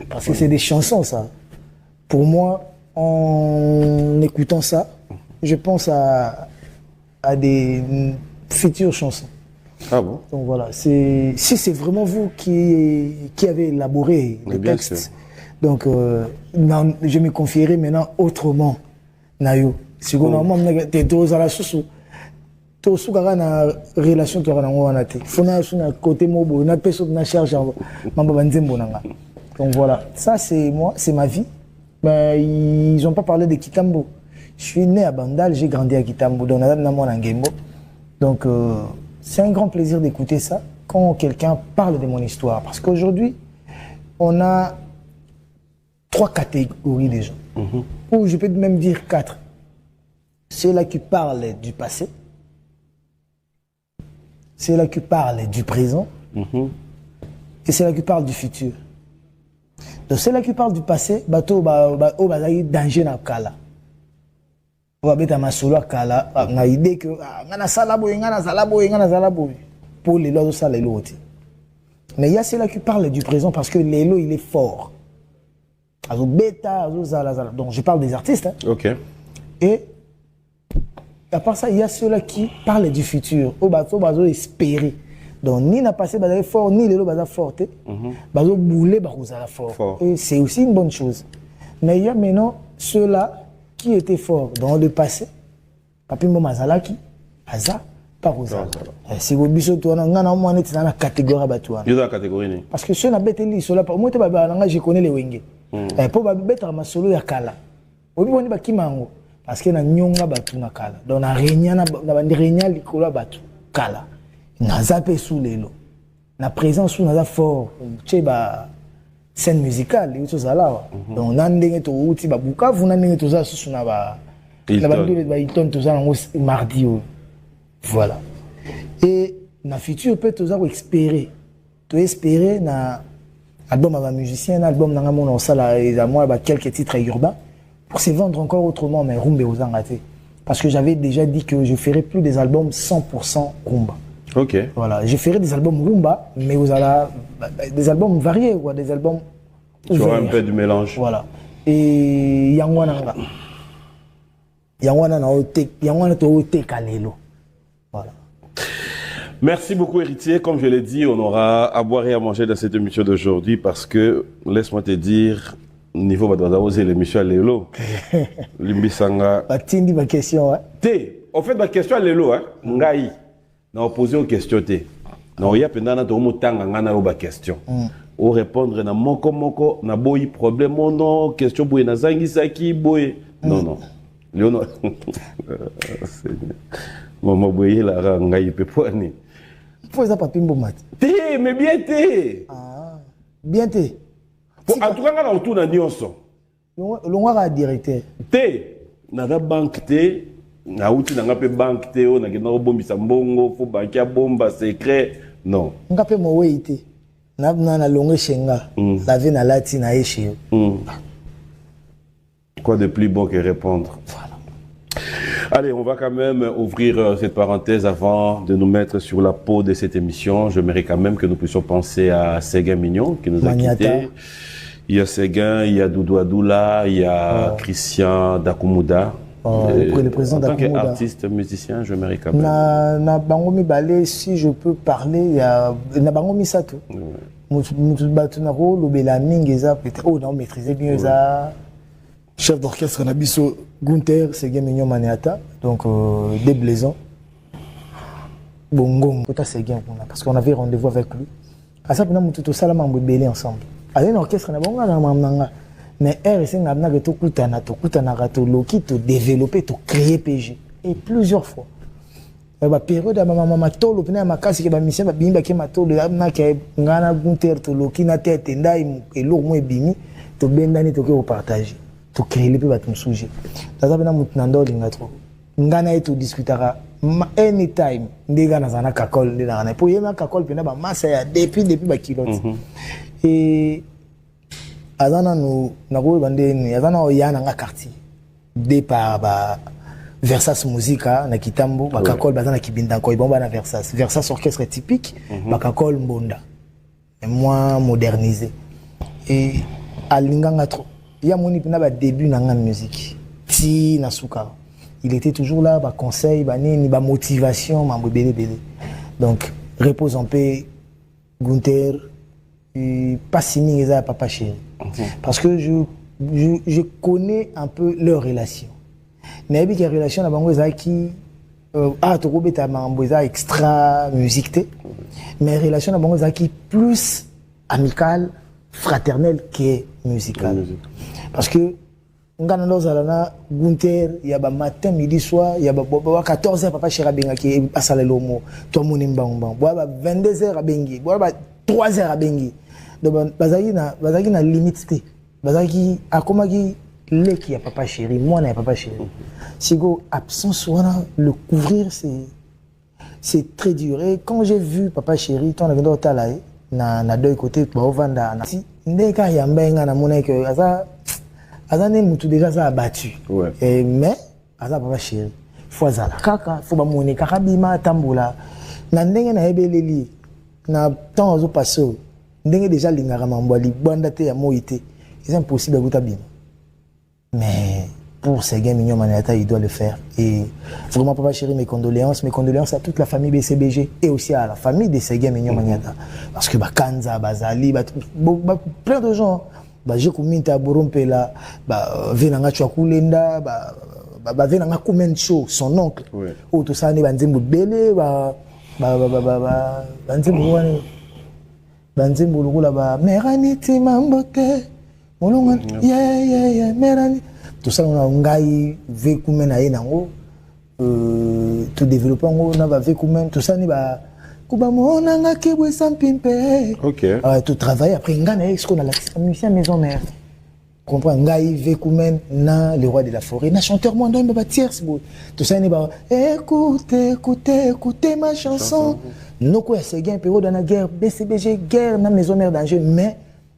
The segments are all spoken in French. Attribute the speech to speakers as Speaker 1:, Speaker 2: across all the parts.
Speaker 1: Parce que c'est des chansons, ça. Pour moi, en écoutant ça, je pense à des futures chansons.
Speaker 2: Ah bon?
Speaker 1: Donc voilà, si c'est vraiment vous qui avez élaboré le texte, donc je me confierai maintenant autrement. Nayo. Si vous avez une relation qui est côté mobile, une personne qui charge. Donc voilà, ça c'est moi, c'est ma vie. Ben, ils n'ont pas parlé de Kitambo. Je suis né à Bandal, j'ai grandi à Kitambo, donc c'est un grand plaisir d'écouter ça quand quelqu'un parle de mon histoire. Parce qu'aujourd'hui, on a 3 catégories de gens. Ou je peux même dire 4. Ceux-là qui parlent du passé, ceux-là qui parlent du présent, et ceux-là qui parlent du futur. Donc ceux-là qui parlent du passé, bateau danger na kala. On va ma solo kala, on a idée que ngana salaboy. Pour les lois ça les lots. Mais il y a ceux-là qui parlent du présent parce que l'élo il est fort. Azo beta, azo zala. Donc je parle des artistes. Hein.
Speaker 2: OK.
Speaker 1: Et à part ça, il y a ceux-là qui parlent du futur. Au bateau espérer. Donc ni n'a passé bazar fort ni l'élo bazar fort. Bazo bouler bazar fort. Et c'est aussi une bonne chose. Mais il y a maintenant ceux-là qui étaient forts dans le passé. Papi Momazalaki, Aza, Parosa. Si vous biso toi na ngana mo neti na catégorie batouana.
Speaker 2: Yo la catégorie ni.
Speaker 1: Parce que ceux na beteli cela moi te baba nga je connais les wenge. Pour ba betra ma solo ya kala. Obi boni ba kimango parce que na nyonga batu na kala. Donc na renya na bandi renya likolo batu kala. Na zape sous lelo. Na présence sous na fort. Tcheba scène musicale et tout ça là. Donc nandenge to uti ba Bukavu nandenge to za sous na ba Hilton tout ça mardi. Voilà. Et na futur peut tout ça espérer. Tu espérer na album à musicien, album na mon sala et à moi quelques titres urbains pour se vendre encore autrement mais rumba aux angaté. Parce que j'avais déjà dit que je ferais plus des albums 100% rumba.
Speaker 2: OK.
Speaker 1: Voilà, je ferai des albums rumba, mais vous allez des albums variés, quoi, des albums
Speaker 2: sur un peu du mélange.
Speaker 1: Voilà. Et Yangwana to kalelo. Voilà.
Speaker 2: Merci beaucoup héritier. Comme je l'ai dit, on aura à boire et à manger dans cette émission d'aujourd'hui parce que laisse-moi te dire niveau va oser l'émission à Lélo. Limbisanga.
Speaker 1: Batindi ma question hein.
Speaker 2: Té, en fait ma question à Lélo hein. Ngai. Na poser aux questions té. Na ya pendana to mutanga ngana oba question. Ou répondre na moko na boyi problème non question boy na zangisaki boy. Non. Léono. Maman boy la ngai pe poani.
Speaker 1: Faut ça papi mbomat.
Speaker 2: Té, mais bien té.
Speaker 1: Ah, bien té.
Speaker 2: En tout cas ngana autour na nyonso.
Speaker 1: Longwa directeur.
Speaker 2: Té, na da banque té. Na uti na ngape banque té o na kena bombisa mbongo fo banque ya bomba secret non
Speaker 1: ngape mo weite na longue shenga la vie na lati na eche
Speaker 2: quoi de plus bon que répondre.
Speaker 1: Voilà.
Speaker 2: Allez, on va quand même ouvrir cette parenthèse avant de nous mettre sur la peau de cette émission. J'aimerais quand même que nous puissions penser à Séguin Mignon qui nous a quittés. Il y a Séguin, il y a Doudou Adoula, il y a Christian Dakumuda.
Speaker 1: Le président
Speaker 2: en tant qu'artiste, musicien, je mérite quand même.
Speaker 1: Na bangomi balé, si je peux parler, il y a na bangomi sato. Mutu batu na ro lobela mingeza peut-être oh non maîtriser bien ça. Chef d'orchestre na biso Gunther Séguin Mignon Maniata donc déblaisant. Bongo kota Séguin parce qu'on avait rendez-vous avec lui. À ça pendant mutu to salama mbelé ensemble. Avec un orchestre na bango na mamnanga. Mais RSC n'a pas tout loki to développer to créer PG et plusieurs fois. La période à maman tolo pena makasi ke ba mission ba bimba ke matolo na ke ngana Gunther to loki na tête ndai et lourd mo ebimi to bendani to ke partager to créer le pe ba ton sujet. Daza bena mutnando linga trop. Ngana et to discutera anytime ndega na zana kakol ndega na po yema kakol pena ba massa ya depuis ba kilote. Et azana no na go bande ni azana o yana nga quartier départ ba Versace Musica na Kitambo bakakol bazana kibinda ko ibomba na Versace orchestre typique bakakol mbonda et moi modernisé et alinganga trop ya moni pina ba début na nga musique ti na suka il était toujours là ba conseil ba nini ba motivation mambo belé donc repose en paix Gunther et pas signé les papa chéri parce que je connais un peu leur relation mais bien que relation na bango ezaki to ko beta mambo eza extra musique mais relation na bango ezaki plus amicale fraternelle que musicale parce que ngana ndozala na Gunther ya ba matin midi soir ya ba 14h papa chéri benga ki asala lomo to moni mbangba ba 22h abengi ba 3h abengi donc bazaki na limite bazaki akomaki leki ya papa chéri moi na papa chéri sigo absence wana le couvrir c'est très dur et quand j'ai vu papa chéri ton avec d'autres là na deux côtés ba ovanda na si ndeka ya mbenga na mona que aza ne mutu déjà ça abattu et mais aza papa chéri faut azala kaka faut ba moni kaka bima tambola na ndenge na ebeleli na temps ozo passer ndenge déjà lingara mambwali banda te ya moité c'est impossible de bien mais pour Seguin Mignon Maniata il doit le faire et vraiment papa chéri mes condoléances à toute la famille BCBG et aussi à la famille de Seguin Mignon Maniata parce que Kanza Bazali plein de gens j'ai commis à Borompela venanga Chwakulenda venanga Kumencho son oncle ou tout ça ne banzembo belé banzembo lugula ba meraniti mambote molonga yeah merani tout ça on a ngai vécu mena yenango tout développer ngo na ba vécu men tout ça ni ba kuba mona nga kebwe sampimpe tout travail après ngana ce qu'on a la musicien maison mère comprend ngai vécu men na le roi de la forêt na chanteur moi ndemba ba tierce tout ça ni ba écoutez ma chanson noko ya Seguin Pero dans la guerre BCBG guerre na maison mère danger mais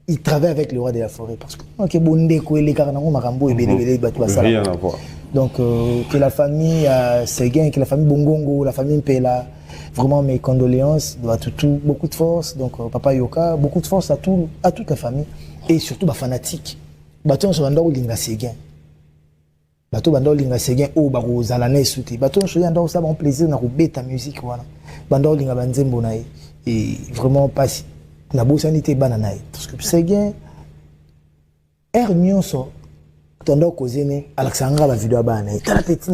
Speaker 1: il travaille avec le roi de la forêt parce que OK bondé ko les karanango makambo et belé batu basala rien à voir donc que la famille Seguin que la famille Bongongo la famille Mpela vraiment mes condoléances doit tout beaucoup de force donc papa Yoka beaucoup de force à toute la famille et surtout ba fanatique bato so banda olinga Seguin bato banda olinga Seguin o ba kozala na esuti bato so yanda ça bon plaisir na robeta musique voilà banda olinga banzembo na et vraiment pas na bosanité banana parce que Seguin nyonso tondo kozene Alexandra ba video bana tala petit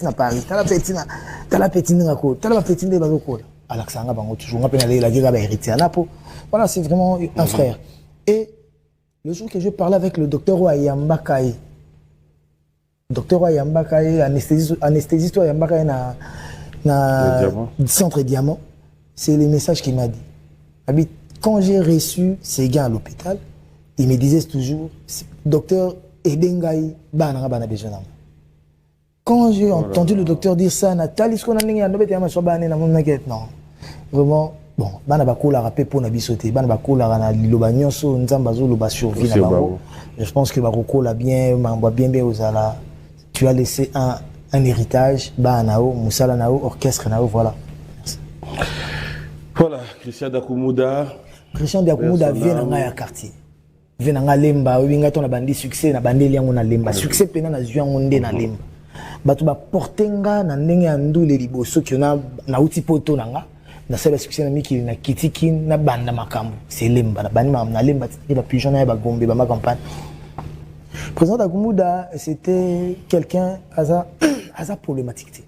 Speaker 1: na Paris tala petit ngako tala petit de bazoko Alexandra bango toujours ngapena la guerre ba héritier napo voilà c'est vraiment un frère et le jour que je parlais avec le docteur Oyamba Kai anesthésiste Oyamba Kai na centre Diamant c'est le message qu'il m'a dit quand j'ai reçu Seguin à l'hôpital, il me disait toujours, docteur Edengai, bana besoin. Quand j'ai entendu le docteur dire ça, Nathalie, ce qu'on a dit, non. Vraiment, bon, bana bakola rapé pour nabisoté, bana bakola na liloba nyonso nzambazo loba survie na bango. Je pense que bakola bien, mamba bien ozala. Tu as laissé un héritage, banao, musala nao, orchestre nao, voilà.
Speaker 2: Voilà, Christian Diakoumouda
Speaker 1: vient dans un quartier. Vient dans lemba, winga ton bandi succès na bandi liango na lemba. Succès pena na zuango nde na lemba. Batu ba portenga na ndenge ya ndule liboso ki na uti poto nanga. Na sala succès na miki na kitiki na banda makambo. C'est lemba na bandi na lemba ti ba pigeon na ba gombe ba ma campagne. Président Diakoumouda, c'était quelqu'un asa problématique.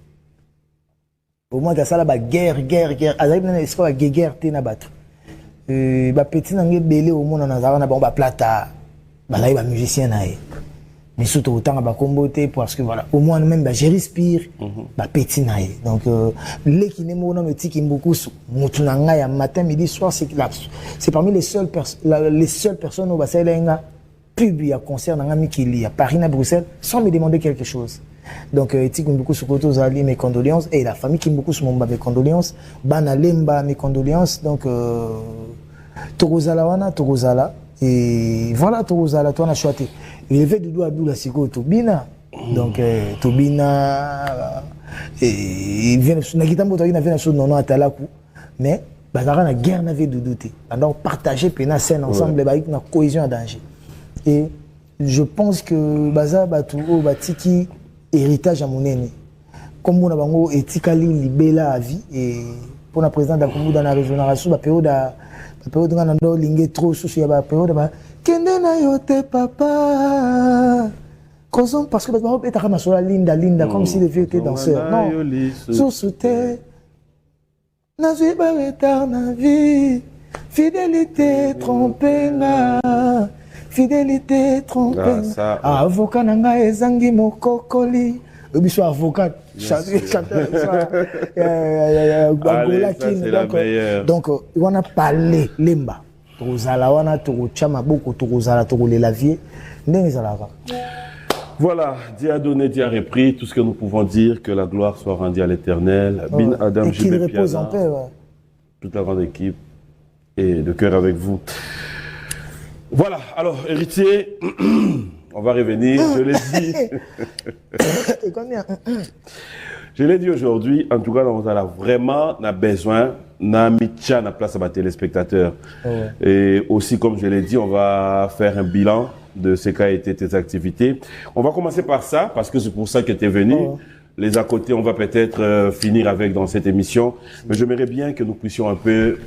Speaker 1: Au moins ça la ba guerre azali na espoir guerre te na bato ba petit na nge belé au monde na zara na ba plata ba la ba musicien na e mais surtout autant ba comboté parce que voilà au moins même ba je respire ba petit na e donc les qui ne mona me tiki mbukusu mutu na nga ya matin midi soir c'est parmi les seules personnes au baselenga pub ya concert na mikili à Paris na Bruxelles sans me demander quelque chose. Donc, Etik Mbuku Sokoto Zali, mes condoléances. Et la famille Kimbuku Sumomba, mes condoléances. Bana Lemba, mes condoléances. Donc, Torozala wana, Torozala. Et voilà, Torozala, toi, on a choisi. Il est fait du doigt à Doula Sikoto. Bina, Donc Tobina il vient na kitambo to ina vient sur nono atalaku mais bazara na guerre n'avait de douter. Donc partager pena scène ensemble ba na cohésion à danger. Et je pense que baza batu o batiki héritage à monene. Comme on a bango etikali libela à vie et pour la présidente da Kombu dans la régénération la période ngana ndo linge trop sous ya ba période ba kende na yote papa. Parce que Linda comme si les vieux étaient danseurs. Non, sous-souté, n'a pas retard na vie, fidélité trompée fidélité trompée. Avocat nanga ezangi mokokoli. Obiso avocat, chanteur, donc on a parlé lemba. Tozala wana tokochama beaucoup tokozala tokolela vie. Ndenge zalaka.
Speaker 2: Voilà, Dieu a donné, Dieu a repris, tout ce que nous pouvons dire, que la gloire soit rendue à l'Éternel. Bin Adam,
Speaker 1: qu'il repose en paix.
Speaker 2: Toute la grande équipe et de cœur avec vous. Voilà, alors, héritier, on va revenir, je l'ai dit. Je l'ai dit aujourd'hui, en tout cas, on a vraiment besoin d'un mitcha à place à ma téléspectateurs. Et aussi, comme je l'ai dit, on va faire un bilan de ce qu'a été tes activités. On va commencer par ça, parce que c'est pour ça que tu es venu. Les à côté, on va peut-être finir avec dans cette émission. Mais j'aimerais bien que nous puissions un peu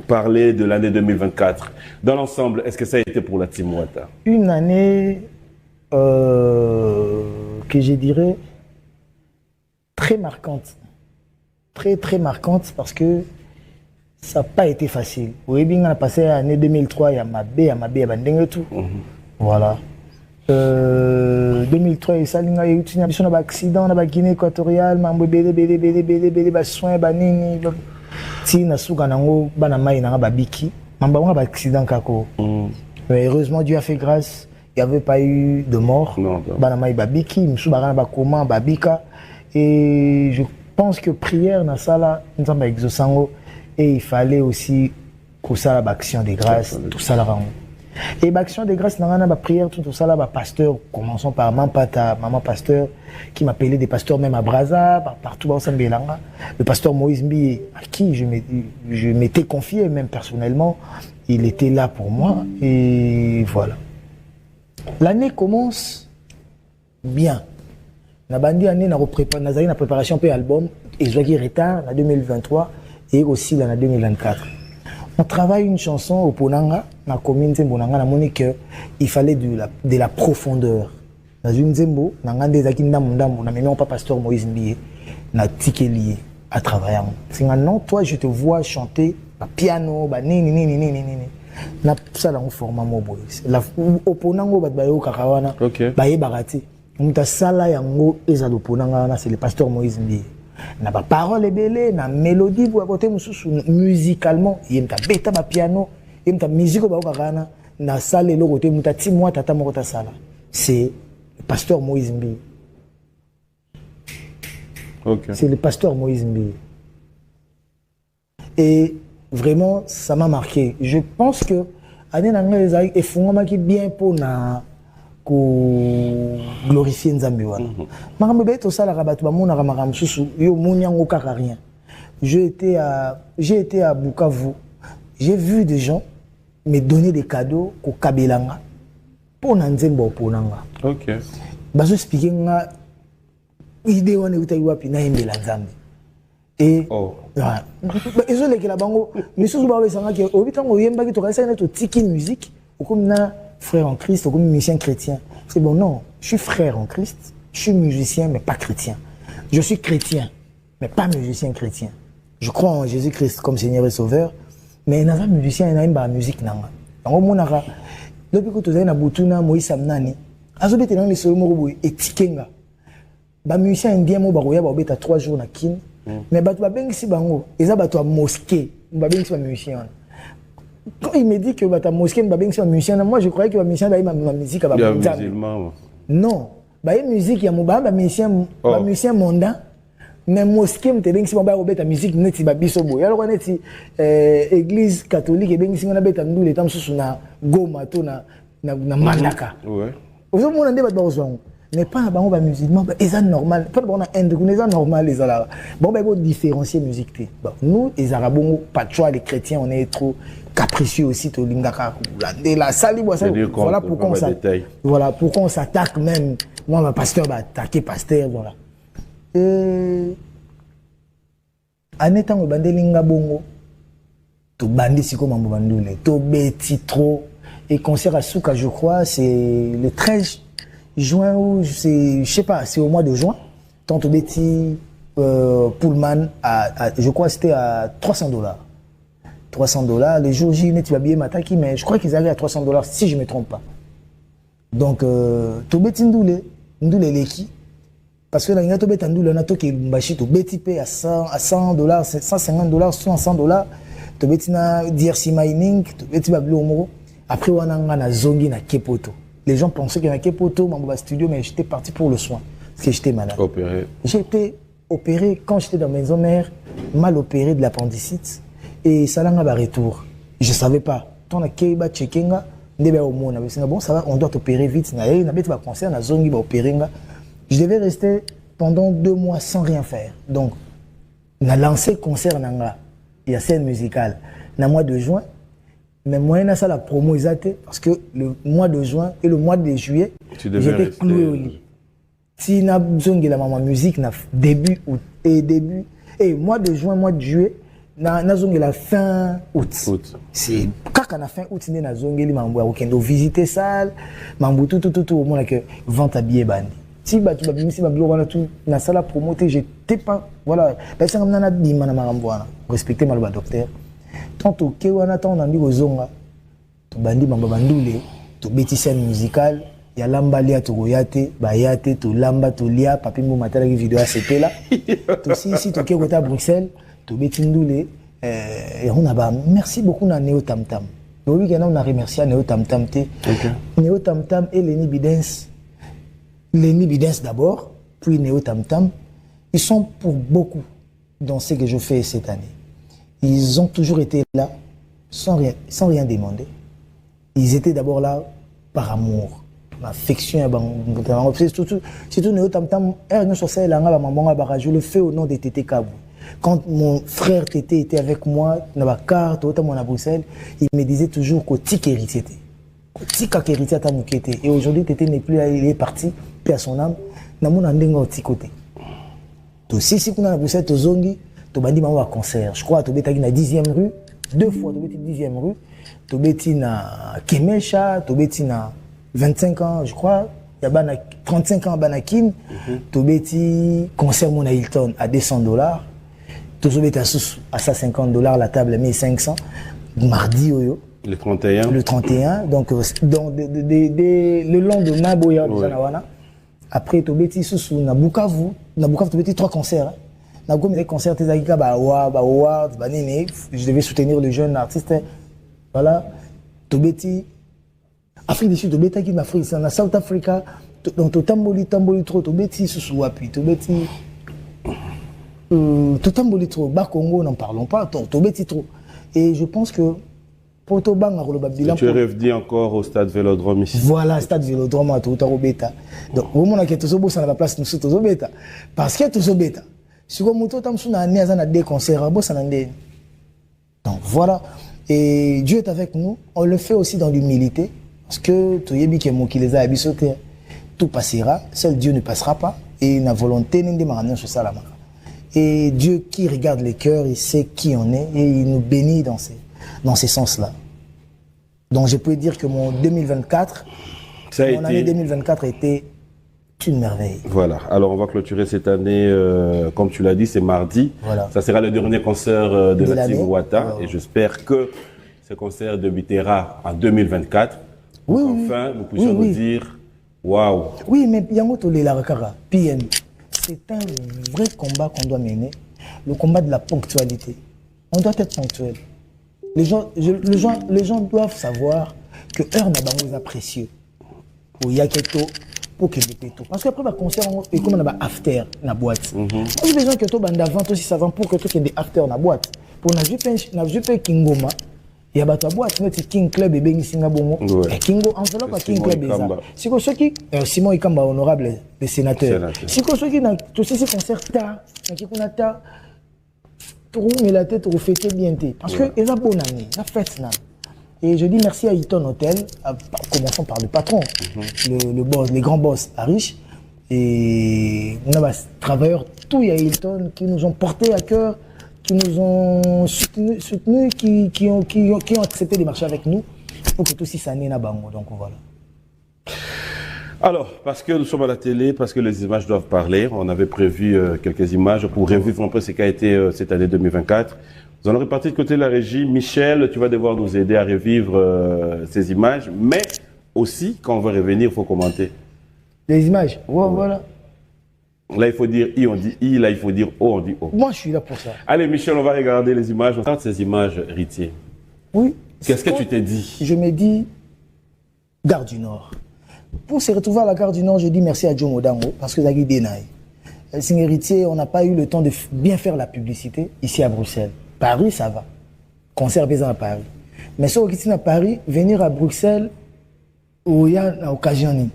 Speaker 2: parler de l'année 2024. Dans l'ensemble, est-ce que ça a été pour la Team Wata?
Speaker 1: Une année que je dirais très marquante. Très, très marquante parce que ça n'a pas été facile. Oui, bien, on a passé l'année 2003, il y a Mabé, il y a Bandeng tout. Voilà. 2003, il y a un accident dans la Guinée équatoriale, il y a soins, il y a accident. Heureusement, Dieu a fait grâce. Il n'y avait pas eu de mort. Et je pense que prière dans ça, et il fallait aussi que ça l'action de grâce, tout ça la et l'action de grâce, dans la prière, tout ça là, pasteur, commençons par maman pasteur, qui m'appelait des pasteurs même à Brazza, partout dans Sambelanga. Le pasteur Moïse Mbi, à qui je m'étais confié même personnellement, il était là pour moi et voilà. L'année commence bien. Na bandi année na préparation pour l'album et je vais retard en 2023 et aussi dans 2024. On travaille une chanson au Ponanga, dans la commune de Mbonanga, il fallait de la profondeur. Dans une zembo, dans un des akindamundam, on a même pas pasteur Moïse Mbié, na tiké lié à travailler. C'est un non, toi je te vois chanter, piano, nini. Na ça dans un format mobile. Au Ponanga, bayo kakawana, baye barati. On t'a sala yango ezalo Ponanga, c'est le pasteur Moïse Mbié. Na ba parole belé na mélodie pour côté musicalement il y a beta ba piano il y a musique ba okana na salle le côté muta ti moi tata moko ta sala c'est le pasteur Moïse Mbi. C'est le pasteur Moïse Mbi. Et vraiment ça m'a marqué. Je pense que année nanga ezai e fungama ki bien pour na ko glorifier Nzambe wana. Makambo beto sala rabatu ba mona makambo susu yo munyango kaka rien. J'ai été à Bukavu. J'ai vu des gens me donner des cadeaux ko kabelanga pour Nzembo ponanga.
Speaker 2: OK.
Speaker 1: Bazo expliquer nga idée wana uta wapi na yembela Nzambe. Et ils les la bango mais susu ba besanga ki obitango yemba ki to kasa na to tiki musique comme na frère en Christ, comme musicien chrétien. C'est bon, non, je suis frère en Christ, je suis musicien, mais pas chrétien. Je suis chrétien, mais pas musicien chrétien. Je crois en Jésus-Christ comme Seigneur et Sauveur, mais il n'y a pas de musicien, il n'y a pas de musique. Donc, depuis que tu as Butuna, Moïse Samnani, tu as dans les solos et Tikenga. Les musiciens indiens, ils ont 3 jours na kin, mais ils ont mosquée, ils ont musicien. Quand il me dit que ta mosquée est un musicien, moi je croyais que le musicien a ma musique à la non, la musique, il y a un musicien mondain, mais mosquée, il y a une musique qui est bisobo. Il y a une église catholique qui est Goma, na Malaka. Vous avez mais pas bango ba musulman eza normal pas bon indou eza normal les ala bon ba faut différencier musique té bon nous les arabes pas toi les chrétiens on est trop capricieux aussi to lingaka la sali voilà pourquoi on s'attaque même moi ma pasteur va attaquer pasteur voilà en étant au bandé linga bongo to bandi siko mambo bandule to beti trop et concert à Souka je crois c'est le 13 juin ou je sais pas, c'est au mois de juin. Tante Betty Pullman, je crois que c'était à $300. $300. Les jours J, tu vas bien m'attaquer, mais je crois qu'ils allaient à $300 si je ne me trompe pas. Donc, Betty Ndoule Leki. Parce que là, il y a Betty Ndoule, on a tout qui est mbachi, Betty paye à $100, $150, $100. Betty na DRC Mining, Betty Bablo Omoro. Après, on a Zongi na Kepoto. Les gens pensaient qu'il y avait Kepoto, mon studio, mais j'étais parti pour le soin, parce que j'étais malade.
Speaker 2: Opéré.
Speaker 1: J'ai été opéré quand j'étais dans maison mère, mal opéré de l'appendicite, et ça l'a un retour. Je ne savais pas. Tant que Keiba Tchekenga, bon, ça va, on doit opérer vite. Je devais rester pendant 2 mois sans rien faire. Donc, on a lancé le concert, il y a scène musicale, dans le mois de juin. Mais moi, ça la promo parce que le mois de juin et le mois de juillet, j'étais cloué au lit. Si na besoin de la maman musique, na début août et mois de juin, mois de juillet, na besoin de la fin août. C'est quand on a fin août, na besoin de mambo au visiter salle, mambo tout au moins que vente à billets bandi. Si bah tu vas si bah voilà tout na salle promo, j'étais pas voilà. Ben ça comme na bima na mambo respecter mal docteur. Tantôt que on attend on dit aux zonga to bandi bamba bandule to beti scène musicale ya lamba lia to goyate ba yate to lamba to lia papi mo matala ki vidéo ACP là to si to ke kota Bruxelles to beti ndule et on a ba merci beaucoup na Neo Tam Tam oui que on a remercié Neo Tam Tam té Neo Tam Tam et Lenny Bidens d'abord puis Neo Tam Tam ils sont pour beaucoup dans ce que je fais cette année. Ils ont toujours été là, sans rien demander. Ils étaient d'abord là par amour, affection. Surtout Neo Tam Tam, je le fais au nom de Tété Kabou. Quand mon frère Tété était avec moi, dans la carte, à Bruxelles, il me disait toujours qu'au tic héritier. Et aujourd'hui, Tété n'est plus là, il est parti, paix à son âme. Si on a Bruxelles, Tozongi, Tobandi m'a un concert. Je crois que tu es na 10e rue, 2 fois tu es 10e rue. Tu es na Kemesha, tu es na 25 ans, je crois. Il y a 35 ans à Banakin. Tu es concert Mona Hilton à $200. Tu es à $150, la table à 1500. Mardi,
Speaker 2: le 31.
Speaker 1: Le 31. Donc, le lendemain, Boya, après, tu es na Bukavu. Na Bukavu, tu es 3 concerts. Dans le concert, je devais soutenir le jeune artiste. Voilà. Tobeti. Afrique du Sud, Tobeti qui m'Afrique, c'est en South Africa. Donc, Tobeti trop, Tobeti sous Wapi, Tobeti. Tobeti trop. Bas Congo, n'en parlons pas. Tobeti trop. Et je pense que pour Tobang,
Speaker 2: tu rêves encore au stade Vélodrome ici.
Speaker 1: Voilà, stade Vélodrome à Toutaro-Beta. Donc, au moment où tu es sur la place, nous sommes Tozo-Beta. Parce que Tozo-Beta. Si vous avez 2 concerts, donc voilà. Et Dieu est avec nous. On le fait aussi dans l'humilité. Parce que tout passera. Seul Dieu ne passera pas. Et la volonté n'est pas sur ça. Et Dieu qui regarde les cœurs, il sait qui on est. Et il nous bénit dans ces sens-là. Donc je peux dire que mon 2024, année 2024 a été une merveille.
Speaker 2: Voilà, alors on va clôturer cette année, comme tu l'as dit, c'est mardi.
Speaker 1: Voilà.
Speaker 2: Ça sera le dernier concert de la Team Wata et j'espère que ce concert débutera en 2024.
Speaker 1: Oui,
Speaker 2: enfin, nous puissions nous dire waouh.
Speaker 1: Oui, mais Yango Tolelara PM, c'est un vrai combat qu'on doit mener, le combat de la ponctualité. On doit être ponctuel. Les gens doivent savoir que heure n'a pas précieux. Pour Yaketo, pour que parce qu'après le concert et comme on a after na boîte on a besoin que tu bandes avant aussi savant pour que tu aies des after na boîte pour na jupe kingoma Il y a bateau boîte notre King Club et Bengi Singabongo et Kingo enveloppe à King Club déjà si que ceux qui Simon Ikamba honorable le sénateur si que ceux qui na tous ces concerts ta qui qu'on a ta tout mais la tête au fêter bien parce que ils a bonne année la fête là et je dis merci à Hilton Hotel commençons par le patron le boss les grands boss à Riche et on a des travailleurs tout il y a Hilton qui nous ont porté à cœur qui nous ont soutenus, qui ont accepté de marcher avec nous pour que tout ça n'ait pas bango. Donc voilà.
Speaker 2: Alors, parce que nous sommes à la télé, parce que les images doivent parler, on avait prévu quelques images pour revivre un peu ce qu'a été cette année 2024. Nous allons repartir de côté de la régie. Michel, tu vas devoir nous aider à revivre ces images, mais aussi, quand on va revenir, il faut commenter.
Speaker 1: Les images, ouais, voilà.
Speaker 2: Là, il faut dire I, on dit I. Là, il faut dire O, on dit O.
Speaker 1: Moi, je suis là pour ça.
Speaker 2: Allez, Michel, on va regarder les images. On regarde ces images, Ritier.
Speaker 1: Oui.
Speaker 2: Qu'est-ce que tu t'es dit?
Speaker 1: Je me dis, Gare du Nord. Pour se retrouver à la Gare du Nord, je dis merci à Joe Modango, parce que Zagui Denaï. Signe Ritier, on n'a pas eu le temps de bien faire la publicité ici à Bruxelles. Paris, ça va. Concert à Paris. Mais si on est à Paris, venir à Bruxelles, où il y a une occasion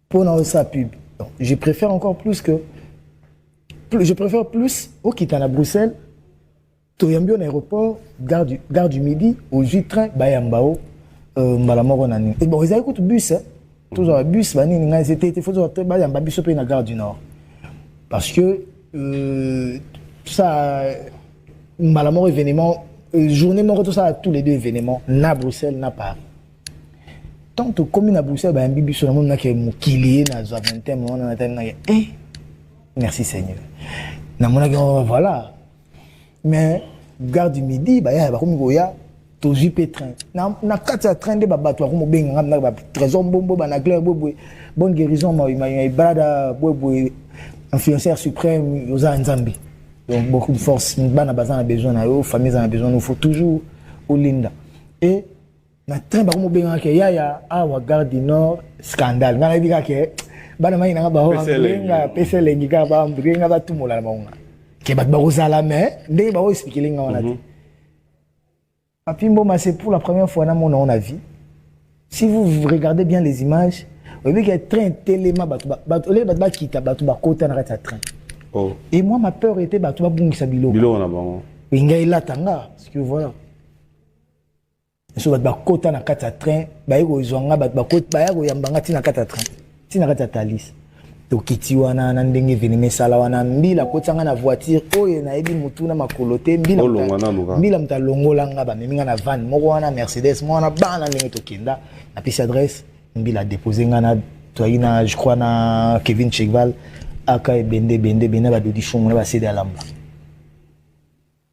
Speaker 1: pour nous sa pub. Donc, je préfère encore plus que. Je préfère plus au quitter à Bruxelles, Toyambi en aéroport, gare du Midi, au train, Bayambao, Mbalamoro Nani. Et bon, ils ont écouté bus, toujours bus, c'était il faut Bayamba bus au gare du Nord. Parce que ça, Mbalamoro événement, journée mort, tout ça, tous les deux événements, na Bruxelles, na Paris. Tant que comme à Bruxelles, bah un bibi sur le monde n'a qu'un kilier, n'a pas 21 moments, n'a pas merci Seigneur. N'a mon voilà. Mais gare du Midi, bah ya bah comme goya, to JP train. Na quatre train de baba toi comme ben na ba trésor bombo ba na clair bobo bonne guérison ma brada bobo influenceur suprême aux Nzambi. Donc beaucoup de force, bana bazan a besoin na yo, famille a besoin, il faut toujours au linda. Et na train ba comme ben ke ya awa gare du Nord scandale. Na bi ka ke bana mai na ba ho nga pese lengi ka ba mbringa ba tumola ba nga. Ke ba rozala mais ndenge ba ho expliquer linga wana te. Papi Mboma, c'est pour la première fois dans mon avis. Si vous regardez bien les images, vous voyez qu'il y a un train tellement qui train. Et moi, ma peur était Batouba Bungisabilo.
Speaker 2: Bilo, on a bon.
Speaker 1: Ingaïla Tanga, parce que voilà. Si vous avez un train, vous avez un train. To kitiwana na ndenge venime sala wana mbila kotanga na voiture oyo na ebi mutuna makolote mbila mtalongola nga ba meminga na van moko wana Mercedes mwana bana ndenge to kenda na piste adresse mbila déposer nga na toyina je crois na Kevin Chegval aka bende ba dodi chongo na ba céder à lamba.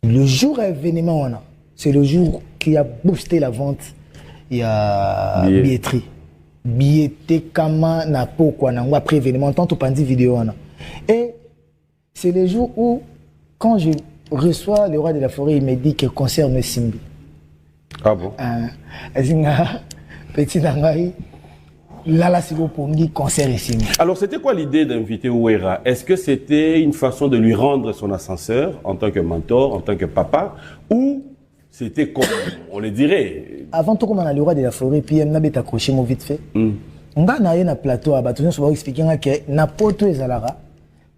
Speaker 1: Le jour événement wana c'est le jour qui a boosté la vente il y a billetterie. Billetté kama na pokwa na ngwa après événement tant to pandi vidéo wana. Et c'est le jour où quand je reçois le roi de la forêt, il me dit que concerne Simbi.
Speaker 2: Ah bon?
Speaker 1: Azinga petit nangai la sigo pongi concert Simbi.
Speaker 2: Alors c'était quoi l'idée d'inviter Ouera? Est-ce que c'était une façon de lui rendre son ascenseur en tant que mentor, en tant que papa, ou c'était comme on le dirait? Avant
Speaker 1: tout, comme on a le roi de la forêt, puis on a accroché mon vite fait. On a un plateau à bâton, on va expliquer que n'importe où est Zalara.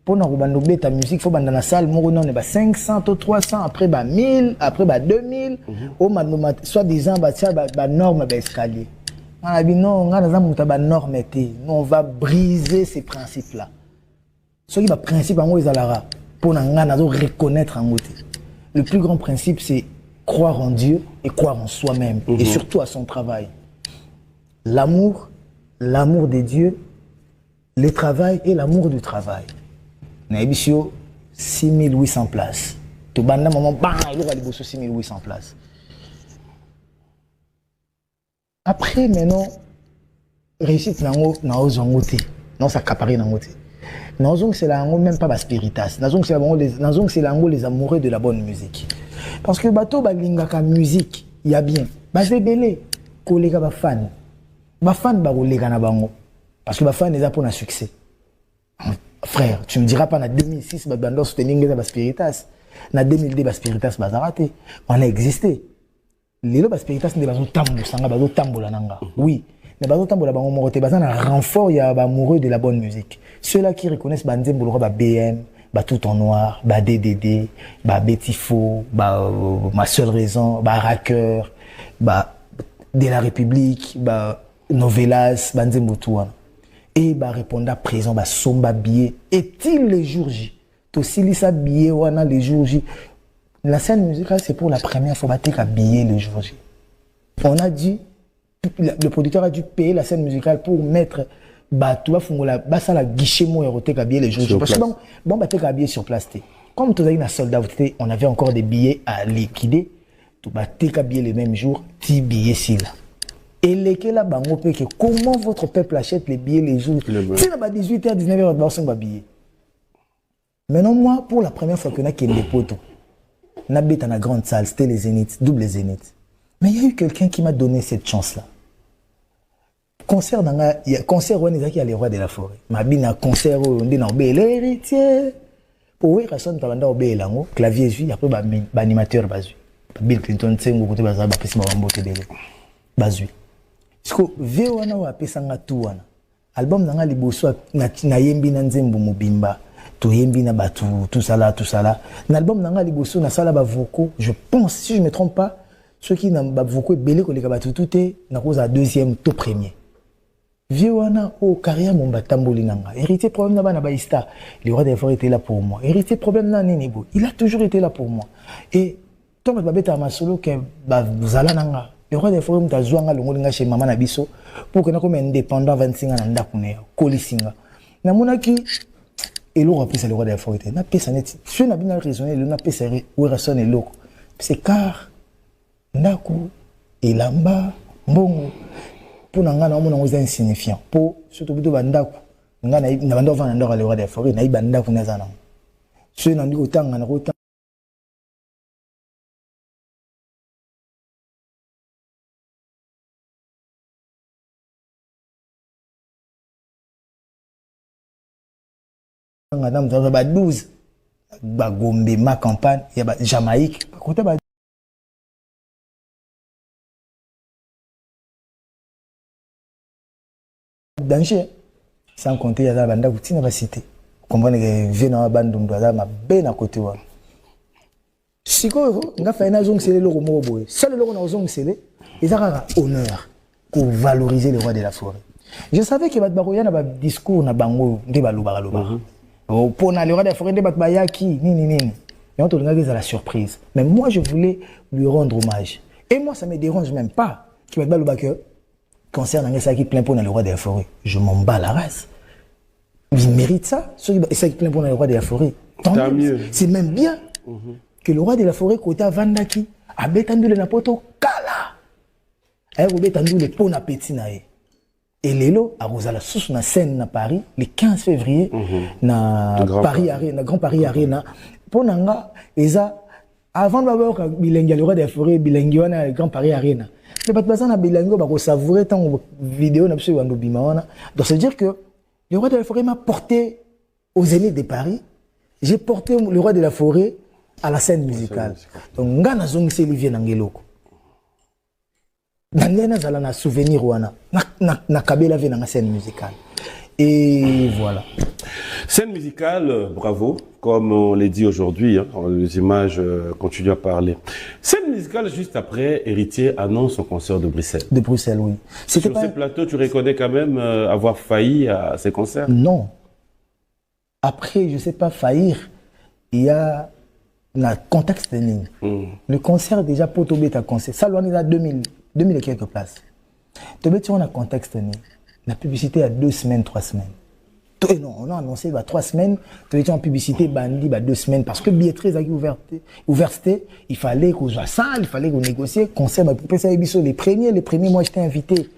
Speaker 1: Pour nous regarder ta musique, il faut dans la salle, mon nom est 500, 300, après 1000, après 2000. Soit disant, norme escalier. On a dit non, on a une norme. On va briser ces principes-là. Ce qui est le principe en Zalara, pour nous reconnaître en côté. Le plus grand principe, c'est croire en Dieu et croire en soi-même et surtout à son travail. L'amour de Dieu, le travail et l'amour du travail. Naibisio 6800 places. Tout banda maman bang il y a 6800 places. Après maintenant réussite nango na ozongote. Non ça caparé nangote. Nazong c'est la même pas spiritas. Nazong c'est les amoureux de la bonne musique. Parce que bateau balingaka musique, il y a bien. Bah c'est belé, collègue ba fan. Ba fan ba collègue na bango. Parce que ba fan est pour un succès. Frère, tu me diras pas en 2006 ba bando soutenir ba spiritas. En 2002 ba spiritas ba raté. On a existé. lelo ba spectacle de bazo tambusanga bazo tambola nanga. Oui, mais bazo tambola bango morote bazana renfort ya ba amoureux de la bonne musique. Ceux-là qui reconnaissent ba nzembolo ba BM, ba tout en noir, ba DDD, ba Betifo, ba ma seule raison, ba Racker, ba de la République, ba Novelas, ba nzembotou. Et bah répondre à présent bah somba billet est-il les jours J to silisa billet wana les jours J. La scène musicale c'est pour la première fois bah t'es qu'à billet les jours J. On a dit le producteur a dû payer la scène musicale pour mettre bah tu vas fongola bah ça la guichet mo et t'es qu'à billet les jours J parce que bon bah t'es qu'à billet sur place comme tu as une soldat on avait encore des billets à liquider tu bah t'es qu'à billet les mêmes jours 10 billets si là. Et les là bango que comment votre peuple achète les billets les jours. C'est là 18h 19h on va billets. Maintenant moi pour la première fois que on a qu'il des poteaux. On habite dans la grande salle, c'était les Zénith, double Zénith. Mais il y a eu quelqu'un qui m'a donné cette chance là. Concert dans il y a concert où on est qui a les rois de la forêt. Ma bina concert où on dit na obé l'héritier. Pour oui raison ta banda obé lango, clavier jui après ba animateur bazu. Bill Clinton tsengo côté baza ba pesi ba mbote belé. Bazu. Parce que vieux wana wa pesanga tout wana album nanga liboso na yembi na nzembo mobimba to yembi na batu tout ça là na album nanga liboso na sala ba vocaux je pense si je me trompe pas ceux qui na ba vocaux belé ko leka batu tout est na cause à deuxième to premier vieux wana o carrière mon batamboli nanga héritier problème na bana ba star le roi des forêts était là pour moi héritier problème na nini bo il a toujours été là pour moi et toi ba beta ma solo que ba zala nanga. Le roi des forêts m'a joué à l'ongoli chez maman Nabiso pour que nous comme indépendant 25 ans dans Dakune, Kolisinga. Na monaki et l'on rappelle c'est le roi des forêts. Na pesa net. Je n'ai pas raisonné le na pesa où raisonne et l'eau. C'est car Ndaku et Lamba Mbongo pour n'anga na mona oza insignifiant. Pour surtout plutôt Bandaku. Nga na bando va ndora le roi des forêts na Bandaku na zana. Je n'en dis autant na autant madame ça va 12 ba Gombe ma campagne il y a Jamaïque côté ba danger sans compter il y a la banda outina ba cité comprendre que vient bandum doza ma ben à côté wa siko nga fa na zong sele loko mo boy seul loko na zong sele ils a honneur pour valoriser les rois de la forêt. Je savais que ba na ba discours na bango nde ba loba pour le roi des forêts de Batbayaki, ni. Et on te regarde à la surprise. Mais moi, je voulais lui rendre hommage. Et moi, ça ne me dérange même pas qu'il m'a dit que concernant ça qui plein pour le roi des forêts, je m'en bats la race. Il mérite ça, ceux qui plein pour le roi des forêts. Tant mieux. C'est même bien que le roi de la forêt, côté Vandaki, a bétandu le napoto kala. A bétandu le pont à pétinae. Et Lélo a rosé la source na scène na Paris le 15 février na Paris Arena, Grand Paris Arena. Pour nanga eza avant de voir bilingue le roi des forêts bilingue wana Grand Paris Arena. Mais pas besoin na bilingue ba ko savourer tant vidéo na pseu wando bima wana. Donc c'est dire que le roi de la forêt m'a porté aux Zénith de Paris. J'ai porté le roi de la forêt à la scène musicale. Donc ngana zongi c'est Olivier Nangeloko. Dans zala na souvenir wana na kabela ve na scène musicale et voilà
Speaker 2: scène musicale bravo comme on l'a dit aujourd'hui hein, les images continuent à parler scène musicale juste après Héritier annonce son concert de Bruxelles
Speaker 1: oui
Speaker 2: c'était sur ce plateau tu reconnais quand même avoir failli à ces concerts
Speaker 1: non après je sais pas faillir il y a le contexte de ligne le concert déjà pour tomber ta concert ça loin il a 2000 et quelques places. Tu mets on a contexte la publicité à 2 semaines, 3 semaines. Non, on a annoncé 3 semaines, tu mets en publicité bandi 2 semaines parce que billetterie a ouverte, il fallait qu'on soit ça, il fallait qu'on négocie, concert pour ça les premiers moi j'étais invité.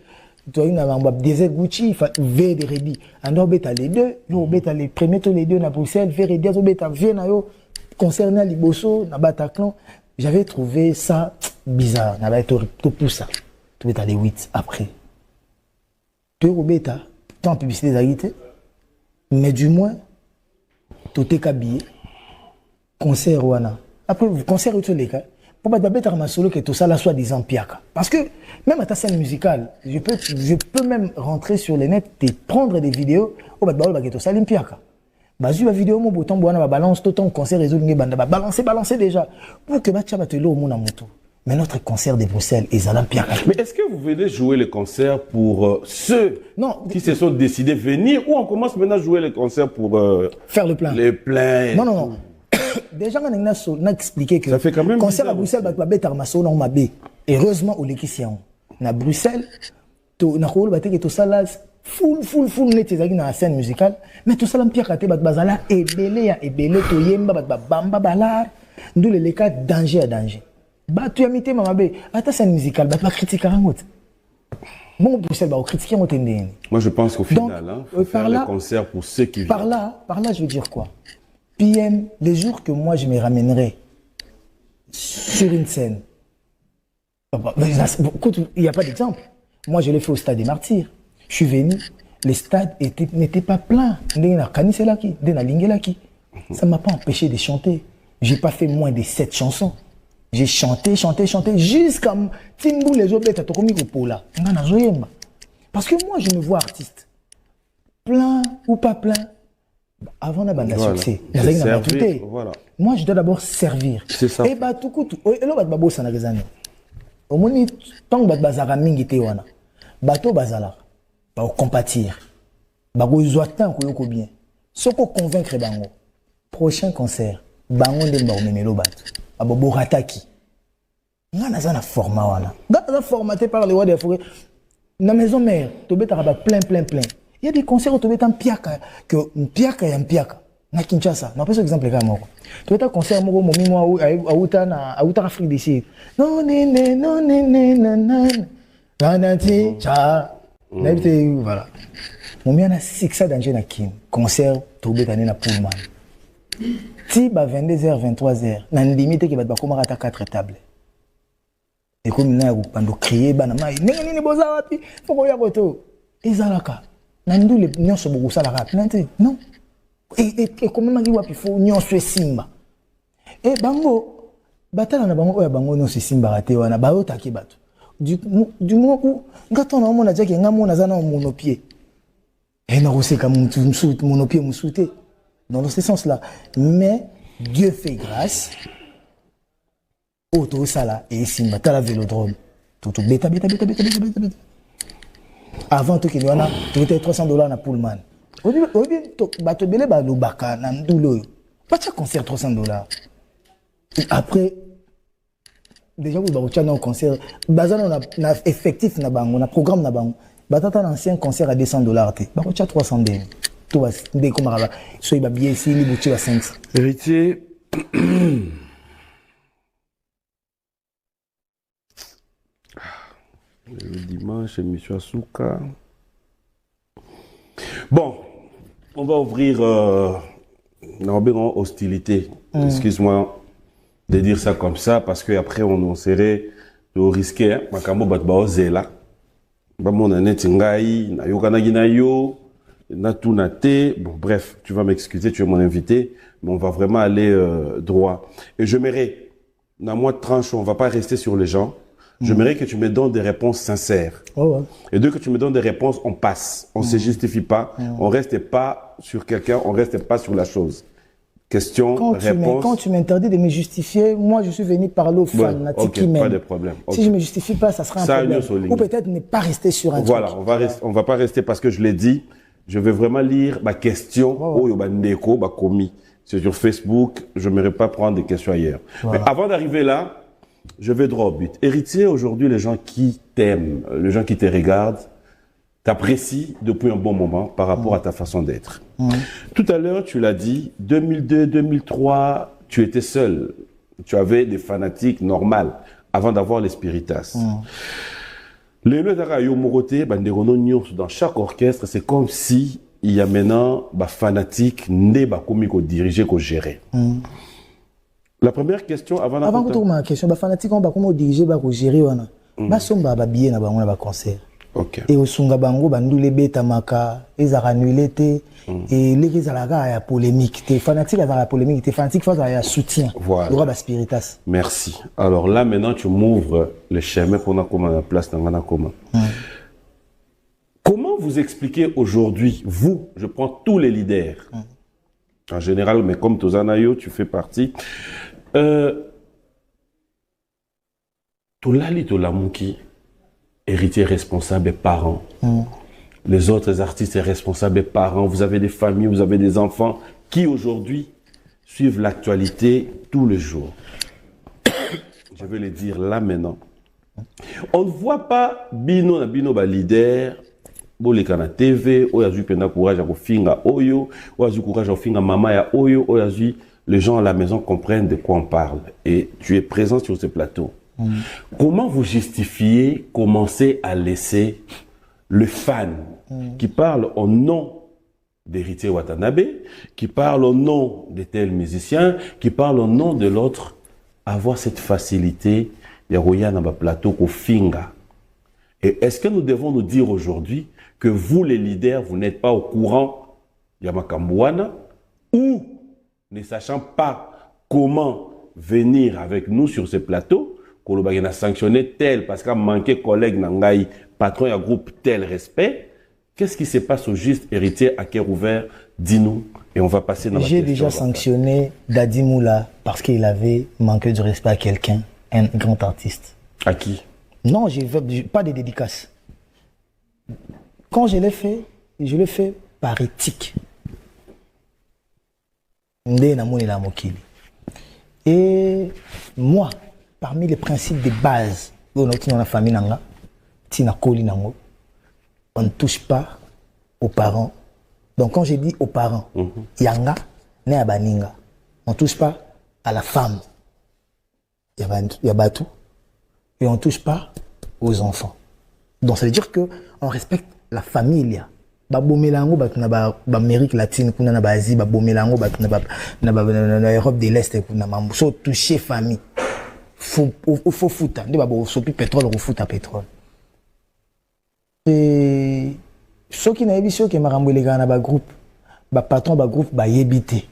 Speaker 1: Tu as une des Gucci, il faut V de Rebi. On bêta les deux, yo bêta les premiers tous les deux à Bruxelles, V Rebi, on bêta Vienne yo concernant Liboso, na Bataclan. J'avais trouvé ça bizarre. N'avait tout pour ça. Tu es allé 8 après. Tu es au bêta, tu es en publicité d'agité. Mais du moins, tu es habillé. Concert wana. Après, concert où tu es les cas. Pour pas d'abord ma solo que tout ça là soit disant piaka. Parce que même à ta scène musicale, je peux même rentrer sur les nets et prendre des vidéos au bas de tout ça l'impiaka. Bazu la vidéo mon bouton boana ba balance tout ton concert réseau banda ba balancer déjà pour que bacha batelo au monde à moto. Mais notre concert de Bruxelles est à l'impiaka.
Speaker 2: Mais est-ce que vous venez jouer les concerts pour ceux qui se sont décidés de venir ou on commence maintenant à jouer les concerts pour
Speaker 1: faire le plein?
Speaker 2: Les pleins.
Speaker 1: Non. Déjà, on a expliqué que
Speaker 2: ça fait quand même
Speaker 1: concert à Bruxelles, il y a un heureusement, au Lekisian. À Bruxelles, on a tout ça là, full net dans la scène musicale. Mais tout ça, l'empire a été bazala, ébélé, to yemba, bamba, balar. D'où les cas danger à danger. Tu as mis tes mamabé, à ta scène musicale, tu vas critiquer un autre. Bon, Bruxelles, va critiquer un autre.
Speaker 2: Moi, je pense qu'au final, faut faire le concert pour ceux qui viennent.
Speaker 1: Par là, je veux dire quoi? PM, les jours que moi je me ramènerai sur une scène, il n'y a pas d'exemple. Moi je l'ai fait au Stade des Martyrs. Je suis venu, les stades n'étaient pas pleins. Ça ne m'a pas empêché de chanter. Je n'ai pas fait moins de 7 chansons. J'ai chanté jusqu'à Timbou les autres. Parce que moi je me vois artiste. Plein ou pas plein. Avant la bande à succès,
Speaker 2: voilà.
Speaker 1: Moi je dois d'abord servir.
Speaker 2: C'est ça.
Speaker 1: Et bah tout coup, et là babo ça n'a rien. Au moins tant que bazara mingi te wana. Bato bazala. Ba compatir. Ba go zoatan ko yoko bien. Soko convaincre bango. Prochain concert, bango de ba memelo bato. Abobo rataki. Ngana za na format wana. Ngana formaté par les rois des forêts. Na maison mère, to betara ba plein. Il y a des concerts où tu es en piaka, que piaka et en piaka. Na Kinshasa, on a pas exemple comme moi. Tu es un concert moi à Afrique du Sud. Non nanati cha. Voilà. Mon mien a 6 danger na kin. Concert tu es na Pullman. Si ba 22h 23h, na limite qui va komara ta 4 tables. Et comme na ko pando crier bana mai. Nini boza wapi? Poko ya koto. Ezalaka. Nandou les nions se beaucoup ça la rap non et comme même il faut nions se simba et bango batala na bango oya bango non se simba raté wana ba otaki bato du moment où ngato na mona jaki nga mona zana monopie et na rosé comme monopie musuté dans ce sens là mais Dieu fait grâce auto sala et simba tala vélodrome tout beta avant tout qu'il y en a, tu étais $300 na Pullman. Au début, bateau belé ba lobaka na ndoulo. Pas de concert $300. Après, déjà vous avez un concert, bazan on a effectif na bango, on a programme na bango. Batata un ancien concert à $200 té. Ba ko 300 dé. Tout va dé comme raba. So il va bien ici, il bouti à 500.
Speaker 2: Héritier. Le dimanche, émission Asuka. Bon, on va ouvrir hostilité. Excuse-moi de dire ça comme ça, parce qu'après on serait risqué. Makambo batba zela. Bamon na netingai, na yokanagi na yo, na tout naté. Bon, bref, tu vas m'excuser, tu es mon invité, mais on va vraiment aller droit. Et je m'aimerais, dans moi de tranche, on va pas rester sur les gens. J'aimerais que tu me donnes des réponses sincères. Et dès que tu me donnes des réponses, on passe. On ne se justifie pas. On ne reste pas sur quelqu'un, on ne reste pas sur la chose. Question, réponse.
Speaker 1: Quand tu m'interdis de me justifier, moi je suis venu parler aux fanatiques qui m'aiment.
Speaker 2: Pas de problème.
Speaker 1: Si je ne me justifie pas, ça sera un problème. Ou peut-être ne pas rester sur un truc.
Speaker 2: Voilà, on va pas rester parce que je l'ai dit. Je vais vraiment lire ma question. C'est sur Facebook. Je n'aimerais pas prendre des questions ailleurs. Mais avant d'arriver là, je vais droit au but. Héritier, aujourd'hui, les gens qui t'aiment, les gens qui te regardent, t'apprécient depuis un bon moment par rapport à ta façon d'être. Tout à l'heure, tu l'as dit, 2002, 2003, tu étais seul. Tu avais des fanatiques normales avant d'avoir les spiritas. Les dans chaque orchestre, c'est comme si il y a maintenant des fanatiques dirigés, gérés. La première question
Speaker 1: avant que tu ma question, les fanatiques on va comment diriger, gérer, on va somba billet na concert.
Speaker 2: Ok.
Speaker 1: Et au sunga bango bandu les beta maka ezara nuilete et les ezalaka ya polémique te fanatique ezara polémique te fanatique face à soutien.
Speaker 2: Voilà.
Speaker 1: Le roi spiritas.
Speaker 2: Merci. Alors là maintenant tu m'ouvres le chemin pour comment la place dans la comment. Comment vous expliquez aujourd'hui, vous, je prends tous les leaders, en général, mais comme Tozanayo, tu fais partie, Tolali Tolamuki, héritier responsable et parents. Les autres artistes responsables et parents. Vous avez des familles, vous avez des enfants qui aujourd'hui suivent l'actualité tous les jours. Je vais le dire là maintenant. On ne voit pas Bino ba leader. Boleka na TV, oyazu penda courage à kofinga oyo, oyazu courage à finga mama ya oyo, oyazu les gens à la maison comprennent de quoi on parle. Et tu es présent sur ce plateau. Comment vous justifiez commencer à laisser le fan qui parle au nom d'Héritier Watanabe, qui parle au nom de tel musicien, qui parle au nom de l'autre, avoir cette facilité de roya na ba plateau ko finga? Et est-ce que nous devons nous dire aujourd'hui que vous, les leaders, vous n'êtes pas au courant Yamakambouana ou ne sachant pas comment venir avec nous sur ce plateau, qu'on a sanctionné tel parce qu'il a manqué collègue Nangaï, patron et groupe tel respect? Qu'est-ce qui se passe au juste héritier à cœur ouvert? Dis-nous et on va passer dans la question.
Speaker 1: J'ai déjà sanctionné Dadi Moula parce qu'il avait manqué de respect à quelqu'un, un grand artiste. À qui? Non, pas de dédicace. Quand je l'ai fait par éthique. Et moi, parmi les principes de base de notre famille, on ne touche pas aux parents. Donc quand je dis aux parents, Yanga, Neabaninga, on ne touche pas à la femme, Yabatu, et on ne touche pas aux enfants. Donc ça veut dire qu'on respecte la famille. Babomelango Amérique latine, kuna na Asie, babomelango na Europe de l'Est, kuna mambo toucher famille. Faut fouta, ndi babo sopi pétrole ou fouta pétrole. Et ceux qui n'avaient ceux qui marambo les gars na ba groupe, ba patron ba groupe ba yebité.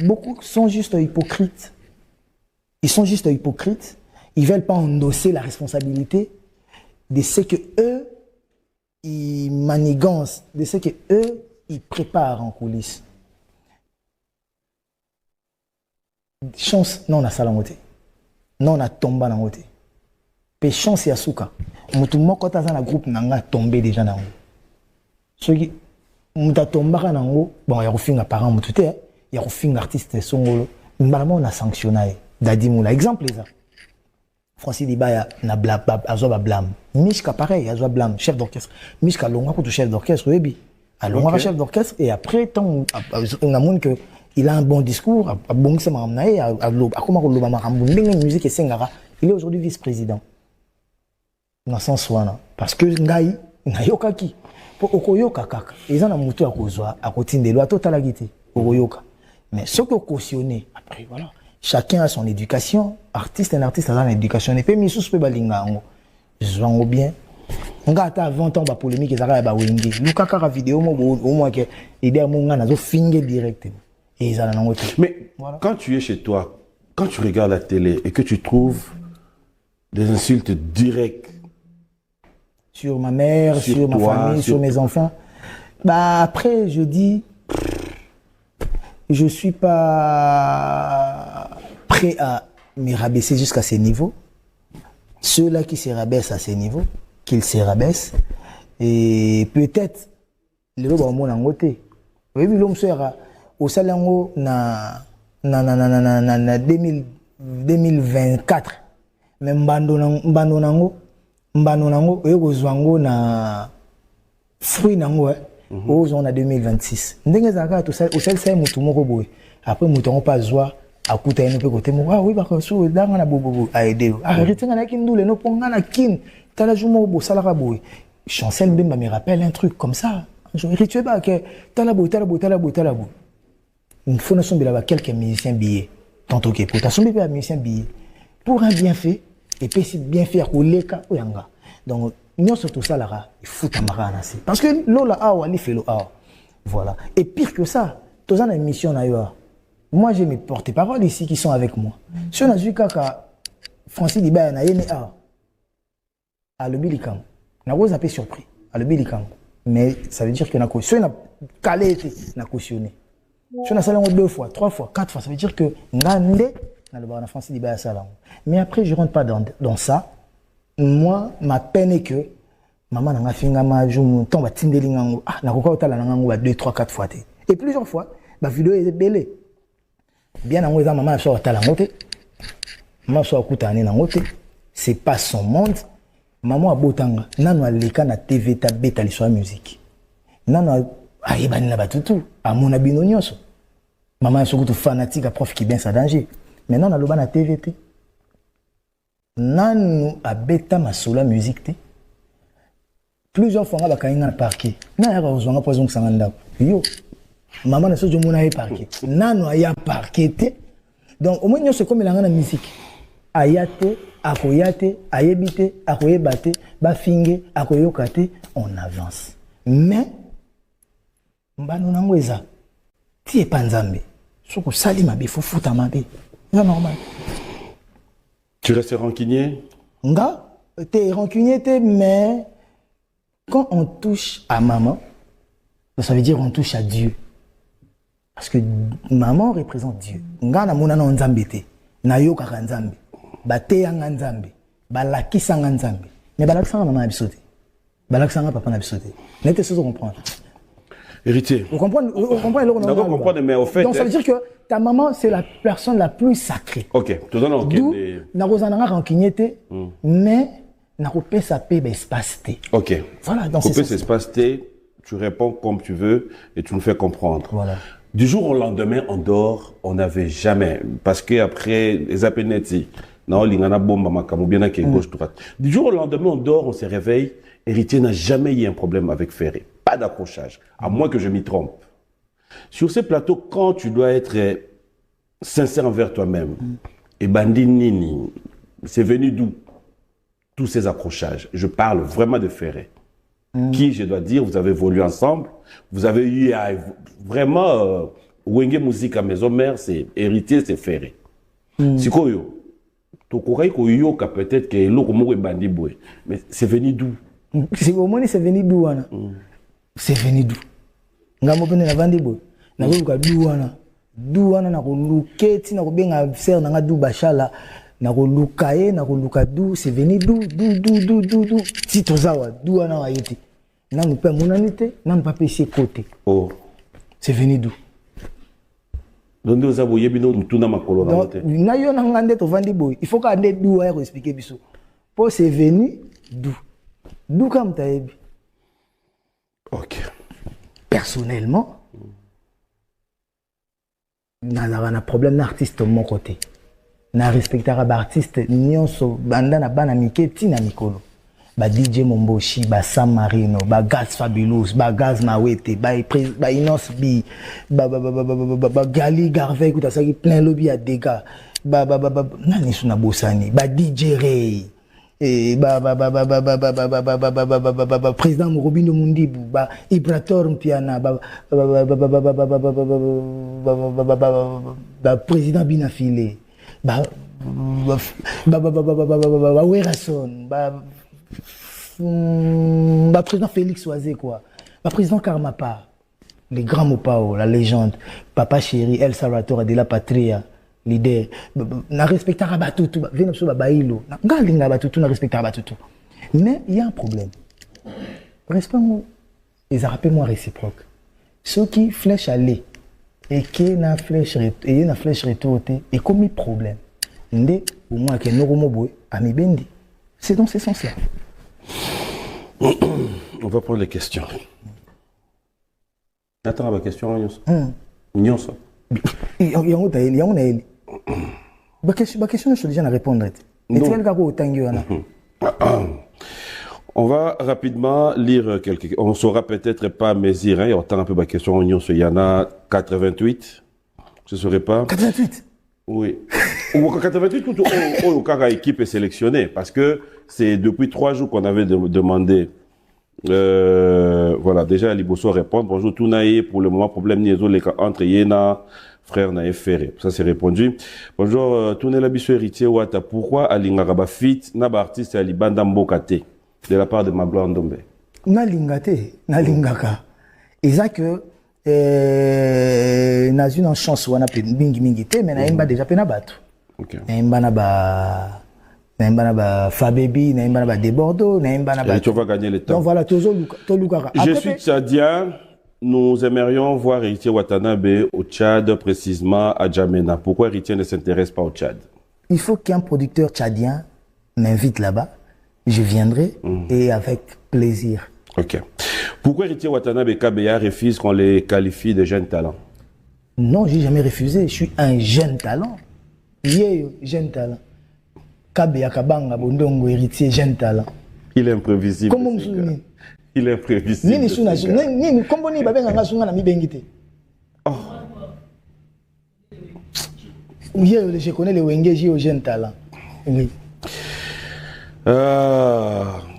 Speaker 1: Beaucoup sont juste hypocrites. Ils sont juste hypocrites. Ils veulent pas endosser la responsabilité de ce que eux ils manigancent, de ce que eux ils préparent en coulisses. Chance non na salangote. Non na tomba na ngote. Pe chance ya suka. Mutu moko taza na groupe nanga tombé déjà nango. Soki muta tomba nango, bon ya kofinga parent mutu te, ya kofinga artiste songolo. Mbalama on a sanctionné Dadi Moula exemple les Francis Dibaya na azoba blâme. Mishka pareil, azoba blâme, chef d'orchestre. Mishka longa pour chef d'orchestre, oui. Alors on chef d'orchestre et après tant on a montré que il a un bon discours, a bon que ça m'a amené à comment on l'a musique et singara. Il est aujourd'hui vice-président. Dans ce sens là parce que ngai nayoka ki pour okoyoka kaka. Ils ont un moto à kozwa à côté des lois totale agité okoyoka. Mais ce que cautionner après voilà. Chacun a son éducation. Artiste, un artiste a son éducation. Et puis, mis sous balinga. Je vois bien. On a 20 ans, la polémique, ils ont wingé. Nous, quand on a vidéo, au moins, il y a un finger direct. Et ils ont
Speaker 2: mais voilà. Quand tu es chez toi, quand tu regardes la télé et que tu trouves des insultes directes
Speaker 1: sur ma mère, sur ma famille, sur mes enfants, bah après, je dis. Je ne suis pas prêt à me rabaisser jusqu'à ces niveaux. Ceux-là qui se rabaissent à ces niveaux, qu'ils se rabaissent. Et peut-être, le lobo au monde côté. Oui, l'homme sera au salango na 2024. Même mbandonango, et au zwango na fruit nango. On a 2026. Après, nous pas joie à coûter un peu côté. Ah oui, parce que dans la bobo a aidé. Ah, retenez la kin doule, no ponga la kin. T'as la joue au salara boy. Chancel Mbemba me rappelle un truc comme ça. Je rituel pas que t'as la boy. Il faut nous sommer là quelques musiciens billets. Tantôt que pour ta sommer pas musicien billet. Pour un bienfait et puis si bien faire ou leka ou yanga. Donc, nous surtout ça, là, il faut tamara nasi. Parce que l'ola awa, il fait l'ola. Voilà. Et pire que ça, tous en émission d'ailleurs. Moi, j'ai mes porte-paroles ici qui sont avec moi. Si on a vu kaka Francis Diba na yene à le bilikam. Na vous appelé surpris à le bilikam. Mais ça veut dire que na cautionné, na calé été, na cautionné. Si on a salé 2 fois, 3 fois, 4 fois, ça veut dire que ngande na le bar Francis Diba salam. Mais après je rentre pas dans ça. Moi, ma peine est que maman n'a fait un jour, tombe à Tindeling, n'a pas otala n'a 2, 3, 4 fois. Et plusieurs fois, ma vidéo est belle. Bien en maman a sorti à la montée. Maman soit coutane na montée. C'est pas son monde. Maman a botanga. Nano a leka na TV ta beta l'histoire musique. Nano a yebani na batutu. A mon abino nyonso. Maman a surtout fanatique à prof qui bien sa danger. Maintenant on a loba na TV te. Nano a beta masola musique te. Plusieurs fois on a kainga parquet. Na ya ba ozwanga poison sanganda. Yo. Maman ne se dit mon parquet. Nano aya parquet. Donc au moins nous c'est comme il a la musique. Ayate, akoyate, ayebite, akoyebate, bafinge, akoyokate, on avance. Mais mbano nangweza ti e panzambe. Soko sali mabe faut futa mabe. C'est normal.
Speaker 2: Tu restes rancunier?
Speaker 1: Nga, t'es rancunier mais quand on touche à maman, ça veut dire on touche à Dieu. Parce que maman représente Dieu. Nga na mona na nzambe te. Na yoka ka nzambe. Ba te yanga nzambe. Ba lakisa nga nzambe. Mais ba lakisa nga maman abisote. Ba lakisa nga papa na bisote. N'était ce que comprendre.
Speaker 2: Héritier.
Speaker 1: Vous comprenez
Speaker 2: D'accord, comprendre, mais au fait.
Speaker 1: Donc ça veut dire que ta maman c'est la personne la plus sacrée.
Speaker 2: OK. Tu donnes OK.
Speaker 1: D'où na rozana rancunier mais na kopé sa paix espace te.
Speaker 2: OK.
Speaker 1: Voilà, donc
Speaker 2: c'est ça. Espace te, tu réponds comme tu veux et tu nous fais comprendre.
Speaker 1: Voilà.
Speaker 2: Du jour au lendemain, on dort, on n'avait jamais. Parce qu'après, les appénetis, non, l'ingana bomba makamu, bien que gauche droite. Du jour au lendemain, on dort, on se réveille. Héritier n'a jamais eu un problème avec Ferré. Pas d'accrochage. À moins que je m'y trompe. Sur ces plateaux, quand tu dois être sincère envers toi-même, et Bandi Nini, c'est venu d'où tous ces accrochages? Je parle vraiment de Ferré. Qui, je dois dire, vous avez évolué ensemble. Vous avez eu vraiment Wenge musique à maison mère, c'est héritier, c'est Ferré. C'est quoi yo? Tu crois que peut-être que l'autre est bandi boué, mais c'est venu d'où?
Speaker 1: C'est au moins c'est venu d'où ana? C'est venu d'où? Ngamo pene na bandi boué. Na ko d'où ana? D'où ana na ko luketi na ko benga ser na ngadu bashala na ko lukaye na ko lukadu, c'est venu d'où? D'où? Si tozawa d'où ana wa yeti. Na nous pas monanité, na nous pas pêcher côté.
Speaker 2: Oh.
Speaker 1: C'est venu d'où?
Speaker 2: Donc nous avons yebino tout na makolo na moté.
Speaker 1: Na yo na ngande to vandi boy. Il faut qu'on ait d'où à expliquer biso. Pour c'est venu d'où? D'où comme ta yebi?
Speaker 2: OK.
Speaker 1: Personnellement, na un problème d'artiste de mon côté. Na respecter un artiste nyonso banda na bana miketi na mikolo. Ba DJ Momboshi, ba Sam Marino, ba Gaz Fabulous, ba Gaz Mawete, ba Inos B, ba Gali Garvey, écoute ça qui plein lobby à dégâts. Nani suna bosani, ba DJ Ray, et président Robin Mundibu, ba Ibrator Piana, ba président Binafile, ba Werason, président Félix Oisé quoi, président Karmapa, les grands Mopao, la légende, Papa Chéri, El Salvatore de la Patria, leader, na respecter Abatutu, venez sur Babailo, na Abatutu, na respecter Abatutu. Mais il y a un problème. Respect, ils rappellent moi réciproque. Ceux qui flèchent aller et qui na flèche retour et comme problème. Ndé au moins que nous remoboé à mi bendi. C'est dans ce sens-là.
Speaker 2: On va prendre les questions. Attends, la question, Nyonso.
Speaker 1: Il y a une question, je suis déjà à répondre.
Speaker 2: On va rapidement lire quelques. On ne saura peut-être pas mesure. Il y a autant un peu de questions. Il y en a 88. Je ne saurais pas.
Speaker 1: 88.
Speaker 2: Oui. Au 88, tout équipe est sélectionnée parce que c'est depuis 3 jours qu'on avait demandé. Voilà, déjà Liboso répond. Bonjour Tounaï, pour le moment problème niaiso entre Yéna, frère Naïf Ferré. Ça c'est répondu. Bonjour Tounaï Labiso héritier Wata. Pourquoi Alingaba fit naba artiste Alibanda Mbokate de la part de Magloire Ndombe?
Speaker 1: Nalingate, nalingaka. Et ça que n'a une chance ou on a mingi mais n'a déjà pena battu.
Speaker 2: OK.
Speaker 1: N'a ba Fabebi, n'a ba de Bordeaux, n'a ba.
Speaker 2: Tu vas gagner le temps.
Speaker 1: Donc voilà, toujours Lukara.
Speaker 2: Je suis tchadien. Nous aimerions voir Héritier Watanabe au Tchad, précisément à Djamena. Pourquoi Héritier ne s'intéresse pas au Tchad?
Speaker 1: Il faut qu'un producteur tchadien m'invite là-bas. Je viendrai et avec plaisir.
Speaker 2: Ok. Pourquoi Héritier Watanabe et KBA refusent qu'on les qualifie de jeunes talents?
Speaker 1: Non, j'ai jamais refusé. Je suis un jeune talent. Yeah, jeune talent. KBA Kabanga Bondongo héritier jeune talent.
Speaker 2: Il est imprévisible.
Speaker 1: Comment vous souvenez?
Speaker 2: Il est imprévisible.
Speaker 1: Ni comment ni babé nganga sunga na mi bengité.
Speaker 2: Oh.
Speaker 1: Oui, je connais les Wengeji aux jeunes talents. Oui.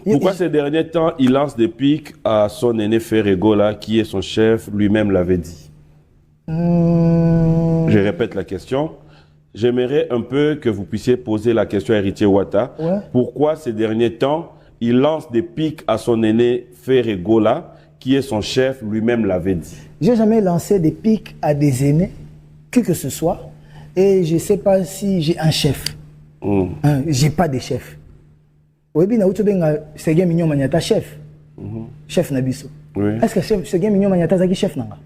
Speaker 2: Pourquoi ces derniers temps, il lance des pics à son aîné Ferregola, qui est son chef, lui-même l'avait dit? Je répète la question. J'aimerais un peu que vous puissiez poser la question à Héritier Wata.
Speaker 1: Ouais.
Speaker 2: Pourquoi ces derniers temps, il lance des pics à son aîné Ferregola, qui est son chef, lui-même l'avait dit?
Speaker 1: J'ai jamais lancé des pics à des aînés, que ce soit, et je ne sais pas si j'ai un chef. J'ai pas de chef. Oui, bien, c'est bien mignon maniata chef. Chef Nabiso.
Speaker 2: Oui.
Speaker 1: Est-ce que c'est bien mignon maniata zaki chef nanga?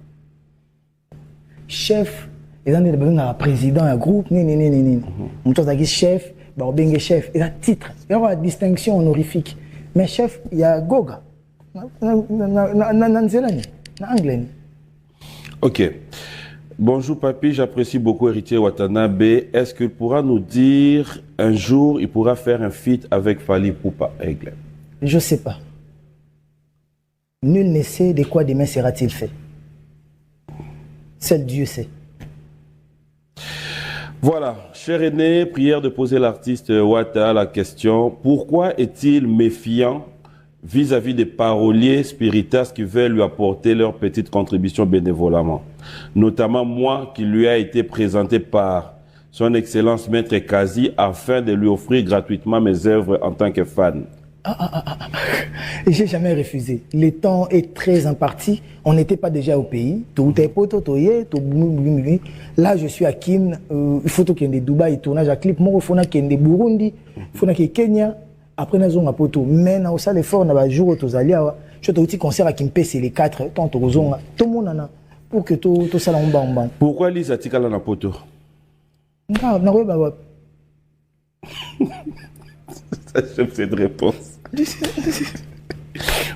Speaker 1: Chef, ils ont un président un groupe, ni. Mon zaki chef, bah bengue chef, il a titre, il y a une distinction honorifique. Mais chef, il y a Goga. Anglais.
Speaker 2: Ok. Bonjour papy, j'apprécie beaucoup Héritier Watanabe. Est-ce qu'il pourra nous dire un jour, il pourra faire un feat avec Fally Ipupa Aigle?
Speaker 1: Je ne sais pas. Nul ne sait de quoi demain sera-t-il fait. Seul Dieu sait.
Speaker 2: Voilà, cher aîné, prière de poser l'artiste Wata la question. Pourquoi est-il méfiant vis-à-vis des paroliers spiritas qui veulent lui apporter leur petite contribution bénévolement? Notamment moi qui lui a été présenté par son Excellence Maître Kazi afin de lui offrir gratuitement mes œuvres en tant que fan.
Speaker 1: J'ai jamais refusé. Le temps est très imparti. On n'était pas déjà au pays. Là, je suis à Kin. Il faut qu'il y ait des Dubaï, tournage à clip. Moi, il faut qu'il y ait des Burundi. Il faut qu'il y ait Kenya. Après, nous avons un poteau. Mais dans le effort, on a un jour où je suis un petit concert à Kimpe, c'est les 4. Tout le monde en a. Pour que tout ça l'en.
Speaker 2: Pourquoi Lisa Tikala na poto?
Speaker 1: Non,
Speaker 2: J'aime cette réponse.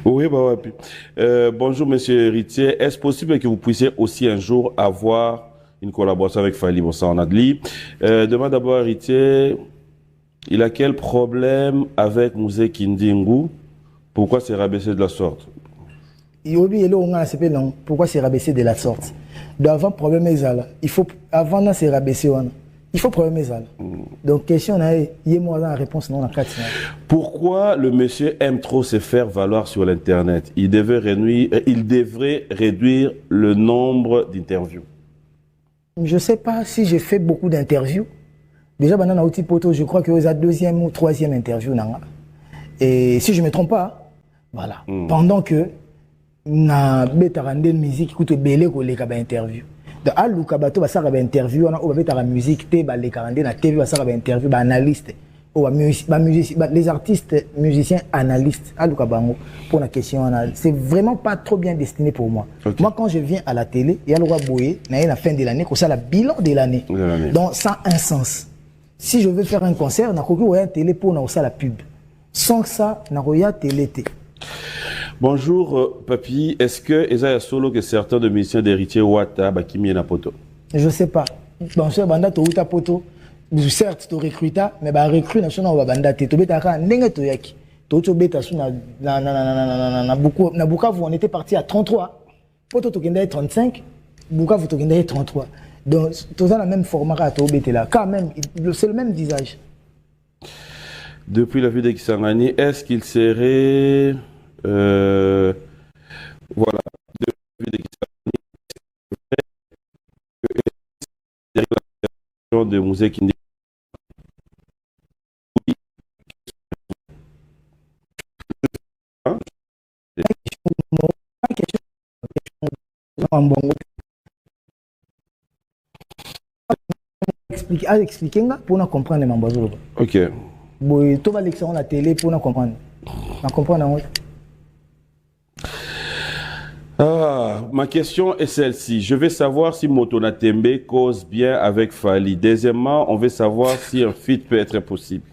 Speaker 2: Oui, bah ouais. Bonjour, monsieur Héritier. Est-ce possible que vous puissiez aussi un jour avoir une collaboration avec Fally Bossa en Adli? Demande d'abord, Héritier, il a quel problème avec Mouzé Kindingu? Pourquoi c'est rabaissé de la sorte?
Speaker 1: Pourquoi c'est rabaissé de la sorte? D'avant, problème est là. Il faut, avant, c'est rabaissé. Il faut problème est là. Donc, question, il y a moi la réponse non, la 4.
Speaker 2: Pourquoi le monsieur aime trop se faire valoir sur l'Internet? Il devrait réduire le nombre d'interviews.
Speaker 1: Je ne sais pas si j'ai fait beaucoup d'interviews. Déjà, dans outil poto, je crois que c'est la 2e ou 3e interview. Et si je ne me trompe pas, voilà. Pendant que na betarande musique écoute belé ko le kaba interview de aluka bato ba saka ba interview na o betara musique te ba le karande na TV ba saka ba interview ba analyste o ba musique les artistes musiciens analystes aluka bango pour la question c'est vraiment pas trop bien destiné pour moi. Okay. Moi quand je viens à la télé il y a le roi boyer na la fin de l'année comme ça la bilan de l'année. Donc ça a un sens. Si je veux faire un concert na koki oya télé pour na ça la pub. Sans ça na roya télé té.
Speaker 2: Bonjour, papy. Est-ce que Esaïa Solo que certains de musiciens d'héritier Wata bakimi na poto? Je
Speaker 1: ne sais pas. Bonjour, banda to uta poto. Certes, tu recrutes, mais bah recrute national wa banda te to betaka ndenge to yaki. To beta suna na Bukavu on était parti à 33. Poto to kenda 35, Bukavu to kenda 33. Donc, tout ça, le même format à là. Quand même, c'est le même visage.
Speaker 2: Depuis la vue de Kisangani, est-ce qu'il serait. Voilà. Depuis la vue de Kisangani, de Musée Kindi.
Speaker 1: Expliquer pour comprendre les membres.
Speaker 2: Ok.
Speaker 1: Bon, tout va l'expliquer la télé pour comprendre. Comprendre.
Speaker 2: Ah, ma question est celle-ci. Je veux savoir si Motona Tembe cause bien avec Fali. Deuxièmement, on veut savoir si un feat peut être possible.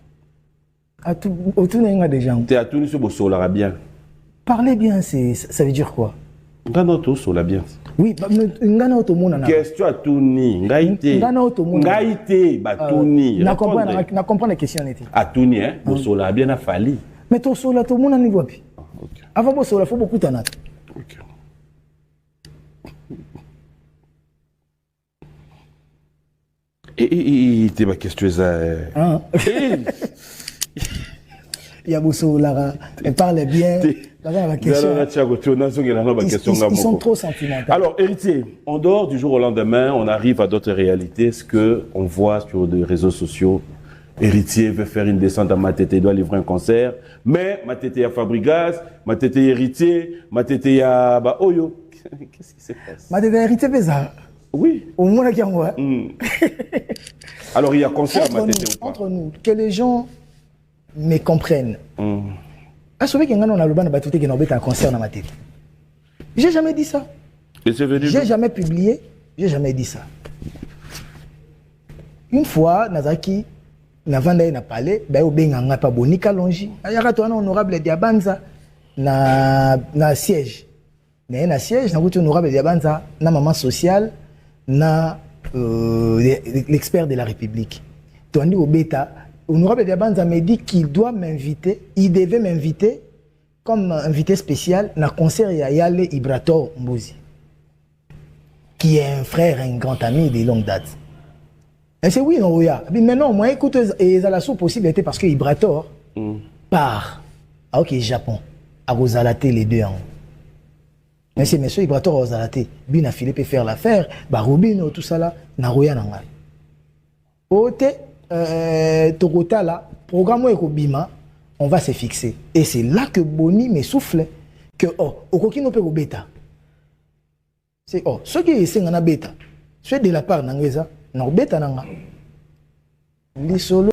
Speaker 1: Autour des gens.
Speaker 2: Tu es à tout sur Bossola bien.
Speaker 1: Parler bien, ça veut dire quoi?
Speaker 2: Nganoto Sola bien.
Speaker 1: Oui, nganoto mona.
Speaker 2: Question à Touni.
Speaker 1: Nganoto mona.
Speaker 2: Ngaïté, Batouni.
Speaker 1: Na comprendre la question était.
Speaker 2: À Touni, hein, Bossola bien à Fali.
Speaker 1: Mais to sola to mona ni wapi?
Speaker 2: OK.
Speaker 1: Avant Bossola, faut beaucoup tanat.
Speaker 2: OK. Et ma question ça.
Speaker 1: Il y a Bossola, elle parle bien. Ils sont trop sentimentaux.
Speaker 2: Alors, héritier, en dehors du jour au lendemain, on arrive à d'autres réalités. Ce qu'on voit sur les réseaux sociaux, héritier veut faire une descente à Matete, il doit livrer un concert. Mais Matete a Fabrigas, Matete héritier, Matete a Oyo. Qu'est-ce qui se passe?
Speaker 1: Matete héritier, c'est ça? Oui. Au moins, il y a moi.
Speaker 2: Alors, il y a concert à Matete ou pas?
Speaker 1: Entre nous, que les gens me comprennent. Je savais qu'il y a un concert dans ma tête. J'ai jamais dit ça. J'ai jamais publié, j'ai jamais dit ça. Une fois, Nazaki, Navanda n'a parlé, n'a pas boni kalonji. Ayaka honorable Diabanza na siège. Na siège, na honorable Diabanza na maman sociale, na l'expert de la République. Tondi Obeta. Honorable Diabanza me dit qu'il doit m'inviter, il devait m'inviter comme invité spécial dans le concert Yale Ibrator Mbozi, qui est un frère, un grand ami de longue date. Et c'est oui, non, oui. Mais non, moi, écoute, et ça la sous-possibilité parce que Ibrator part à Japon, à Rosalate les deux ans. Mais c'est monsieur Ibrator à Rosalate, Bina Philippe faire l'affaire, Barubino, tout ça là, Naroya Nangal. Ote, Tokota là, programme Bima, on va se fixer. Et c'est là que Boni me souffle que Okoki no pe ko beta. C'est ceux qui essaient de beta, ceux de la part d'Angeza, non beta nanga. Les solo